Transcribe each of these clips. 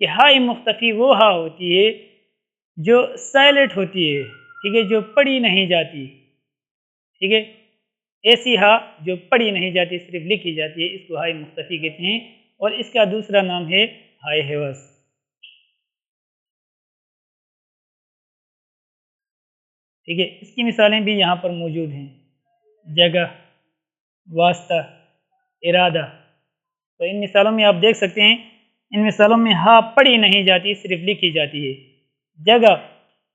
کہ ہائے مختفی وہ ہا ہوتی ہے جو سائلنٹ ہوتی ہے، ٹھیک ہے، جو پڑھی نہیں جاتی، ٹھیک ہے، ایسی ہا جو پڑھی نہیں جاتی، صرف لکھی جاتی ہے، اس کو ہائے مختفی کہتے ہیں، اور اس کا دوسرا نام ہے ہائے حوض، ٹھیک ہے۔ اس کی مثالیں بھی یہاں پر موجود ہیں، جگہ، واسطہ، ارادہ۔ تو ان مثالوں میں آپ دیکھ سکتے ہیں، ان مثالوں میں ہا پڑھی نہیں جاتی، صرف لکھی جاتی ہے۔ جگہ،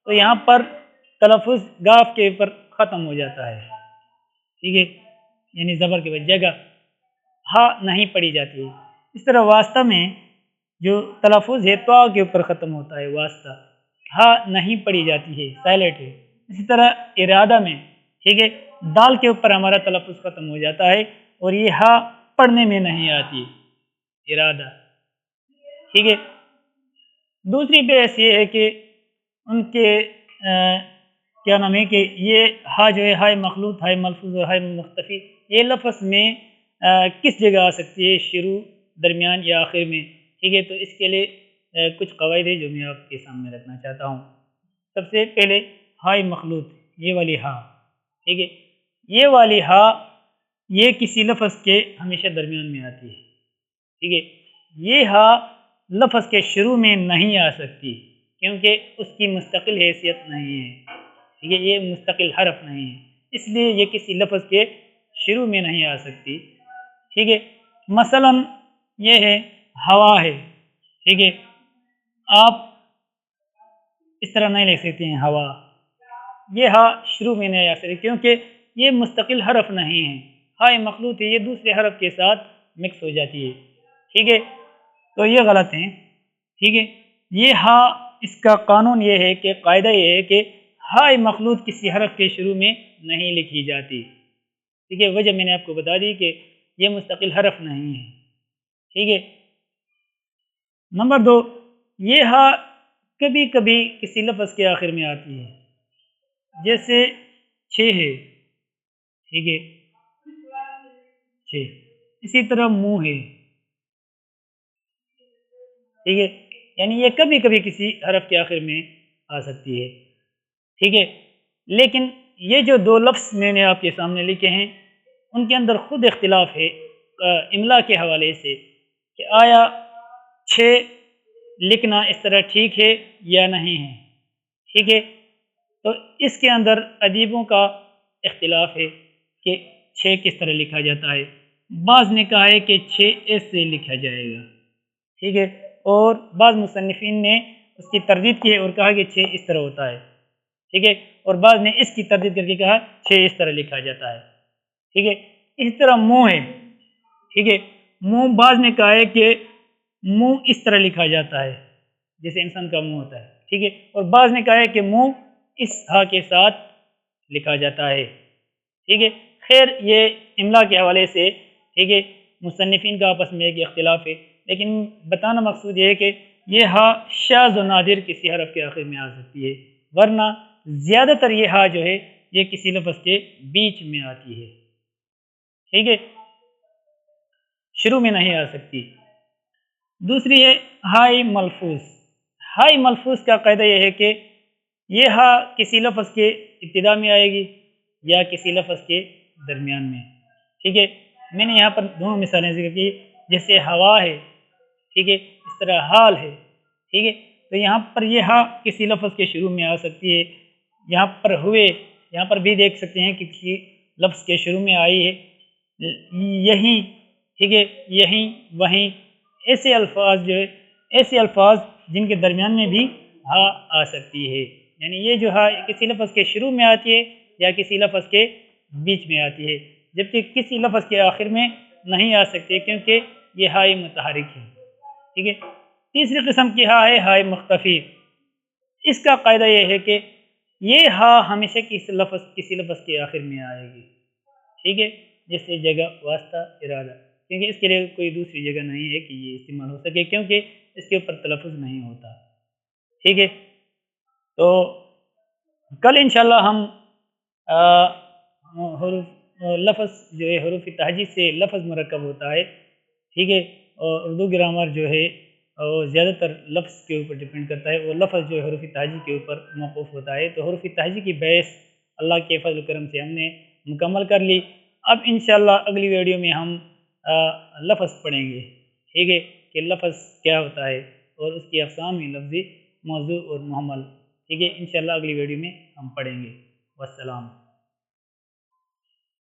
تو یہاں پر تلفظ گاف کے اوپر ختم ہو جاتا ہے، ٹھیک ہے، یعنی زبر کے بعد جگہ، ہا نہیں پڑھی جاتی ہے۔ اس طرح واسطہ میں جو تلفظ ہے تو کے اوپر ختم ہوتا ہے، واسطہ، ہا نہیں پڑھی جاتی ہے، سائلنٹ ہے۔ اسی طرح ارادہ میں، ٹھیک ہے، دال کے اوپر ہمارا تلفظ ختم ہو جاتا ہے اور یہ ہا پڑھنے میں نہیں آتی، ارادہ، ٹھیک ہے۔ دوسری بحث یہ ہے کہ ان کے کیا نام ہے کہ یہ ہا جو ہے ہائے مخلوط، ہائے ملفوظ اور ہائے مختفی، یہ لفظ میں کس جگہ آ سکتی ہے، شروع، درمیان یا آخر میں، ٹھیک ہے۔ تو اس کے لیے کچھ قواعد ہے جو میں آپ کے سامنے رکھنا چاہتا ہوں۔ سب سے پہلے ہائے مخلوط، یہ والی ہا، ٹھیک ہے، یہ والی ہا یہ کسی لفظ کے ہمیشہ درمیان میں آتی ہے، ٹھیک ہے۔ یہ ہا لفظ کے شروع میں نہیں آ سکتی کیونکہ اس کی مستقل حیثیت نہیں ہے، ٹھیک ہے، یہ مستقل حرف نہیں ہے، اس لیے یہ کسی لفظ کے شروع میں نہیں آ سکتی، ٹھیک ہے۔ مثلا یہ ہے ہوا ہے، ٹھیک ہے، آپ اس طرح نہیں لکھ سکتے ہیں ہوا، یہ ہا شروع میں نہیں آ سکتی کیونکہ یہ مستقل حرف نہیں ہے، ہائے مخلوط ہے، یہ دوسرے حرف کے ساتھ مکس ہو جاتی ہے، ٹھیک ہے۔ تو یہ غلط ہیں، ٹھیک ہے۔ یہ ہا، اس کا قانون یہ ہے کہ قاعدہ یہ ہے کہ ہائے مخلوط کسی حرف کے شروع میں نہیں لکھی جاتی، ٹھیک ہے۔ وجہ میں نے آپ کو بتا دی کہ یہ مستقل حرف نہیں ہے، ٹھیک ہے۔ نمبر دو، یہ ہا کبھی کبھی کسی لفظ کے آخر میں آتی ہے، جیسے چھ ہے، ٹھیک ہے، چھ، اسی طرح منہ ہے، ٹھیک ہے، یعنی یہ کبھی کبھی کسی حرف کے آخر میں آ سکتی ہے، ٹھیک ہے۔ لیکن یہ جو دو لفظ میں نے آپ کے سامنے لکھے ہیں ان کے اندر خود اختلاف ہے املا کے حوالے سے کہ آیا چھ لکھنا اس طرح ٹھیک ہے یا نہیں ہے، ٹھیک ہے۔ تو اس کے اندر ادیبوں کا اختلاف ہے کہ چھ کس طرح لکھا جاتا ہے۔ بعض نے کہا ہے کہ چھ ایس سے لکھا جائے گا، ٹھیک ہے، اور بعض مصنفین نے اس کی تردید کی ہے اور کہا کہ چھ اس طرح ہوتا ہے، ٹھیک ہے، اور بعض نے اس کی تردید کر کے کہا چھ اس طرح لکھا جاتا ہے، ٹھیک ہے۔ اس طرح منہ ہے، ٹھیک ہے، منہ بعض نے کہا ہے کہ منہ اس طرح لکھا جاتا ہے جیسے انسان کا منہ ہوتا ہے، ٹھیک ہے، اور بعض نے کہا ہے کہ منہ اس ہا کے ساتھ لکھا جاتا ہے، ٹھیک ہے۔ خیر یہ املا کے حوالے سے، ٹھیک ہے، مصنفین کا آپس میں ایک اختلاف ہے، لیکن بتانا مقصود یہ ہے کہ یہ ہا شاذ و نادر کسی حرف کے آخر میں آ سکتی ہے، ورنہ زیادہ تر یہ ہا جو ہے یہ کسی لفظ کے بیچ میں آتی ہے، ٹھیک ہے، شروع میں نہیں آ سکتی۔ دوسری ہے ہائی ملفوظ۔ ہائی ملفوظ کا قاعدہ یہ ہے کہ یہ ہا کسی لفظ کے ابتدا میں آئے گی یا کسی لفظ کے درمیان میں، ٹھیک ہے۔ میں نے یہاں پر دونوں مثالیں ذکر کی، جیسے ہوا ہے، ٹھیک ہے، اس طرح حال ہے، ٹھیک ہے۔ تو یہاں پر یہ ہا کسی لفظ کے شروع میں آ سکتی ہے، یہاں پر ہوئے، یہاں پر بھی دیکھ سکتے ہیں کہ کسی لفظ کے شروع میں آئی ہے، یہیں، ٹھیک ہے، یہیں، وہیں، ایسے الفاظ جو ہے، ایسے الفاظ جن کے درمیان میں بھی ہا آ سکتی ہے، یعنی یہ جو ہا کسی لفظ کے شروع میں آتی ہے یا کسی لفظ کے بیچ میں آتی ہے، جبکہ کسی لفظ کے آخر میں نہیں آ سکتی کیونکہ یہ ہائے متحرک ہے، ٹھیک ہے۔ تیسری قسم کی ہا ہے ہائے مختفی۔ اس کا قاعدہ یہ ہے کہ یہ ہا ہمیشہ کسی لفظ کے آخر میں آئے گی، ٹھیک ہے، جیسے جگہ، واسطہ، ارادہ، کیونکہ اس کے لیے کوئی دوسری جگہ نہیں ہے کہ یہ استعمال ہو سکے کیونکہ اس کے اوپر تلفظ نہیں ہوتا، ٹھیک ہے۔ تو کل انشاءاللہ ہم لفظ جو ہے حروف تہجی سے لفظ مرکب ہوتا ہے، ٹھیک ہے، اور اردو گرامر جو ہے اور زیادہ تر لفظ کے اوپر ڈپینڈ کرتا ہے، وہ لفظ جو ہے حروف تہجی کے اوپر موقوف ہوتا ہے۔ تو حروف تہجی کی بحث اللہ کے فضل و کرم سے ہم نے مکمل کر لی۔ اب انشاءاللہ اگلی ویڈیو میں ہم لفظ پڑھیں گے، ٹھیک ہے، کہ لفظ کیا ہوتا ہے اور اس کی اقسام لفظی، موضوع اور محمل، ٹھیک ہے، انشاءاللہ اگلی ویڈیو میں ہم پڑھیں گے۔ والسلام۔